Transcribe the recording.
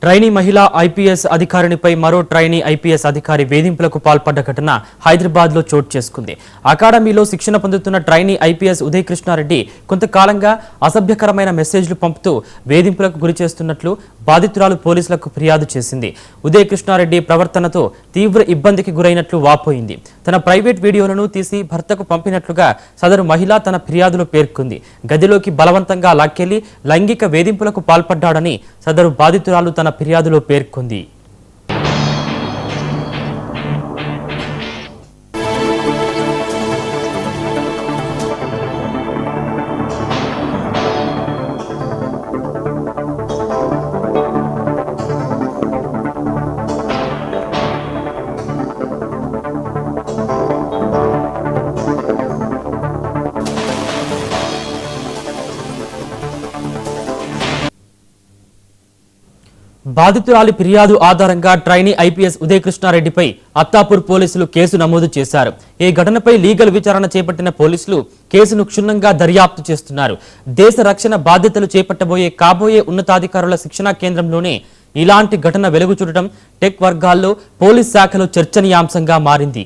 Trainee మహిళా IPS అధికారినిపై మరో trainee IPS అధికారి వేధింపులకు పాల్పడ్డ ఘటన హైదరాబాద్ లో చోటు చేసుకుంది. అకాడమీలో శిక్షణ పొందుతున్న ట్రైనీ ఐపీఎస్ ఉదయ్ కృష్ణారెడ్డి కొంతకాలంగా అసభ్యకరమైన మెసేజ్లు పంపుతూ వేధింపులకు గురి చేస్తున్నట్లు బాధితురాలు పోలీసులకు ఫిర్యాదు చేసింది. ఉదయ్ కృష్ణారెడ్డి ప్రవర్తనతో తీవ్ర ఇబ్బందికి గురైనట్లు వాపోయింది. తన ప్రైవేట్ వీడియోలను తీసి భర్తకు పంపినట్లుగా సదరు మహిళ తన ఫిర్యాదులో పేర్కొంది. గదిలోకి బలవంతంగా లాక్కెళ్లి లైంగిక వేధింపులకు పాల్పడ్డాడని సదరు బాధితురాలు తన ఫిర్యాదులో పేర్కొంది. బాధితురాలి ఫిర్యాదు ఆధారంగా ట్రైనీ ఐపీఎస్ ఉదయ్ కృష్ణారెడ్డిపై అత్తాపూర్ పోలీసులు కేసు నమోదు చేశారు. ఈ ఘటనపై లీగల్ విచారణ చేపట్టిన పోలీసులు కేసును క్షుణ్ణంగా దర్యాప్తు చేస్తున్నారు. దేశ రక్షణ బాధ్యతలు చేపట్టబోయే కాబోయే ఉన్నతాధికారుల శిక్షణా కేంద్రంలోనే ఇలాంటి ఘటన వెలుగు చూడటం టెక్ వర్గాల్లో పోలీస్ శాఖలో చర్చనీయాంశంగా మారింది.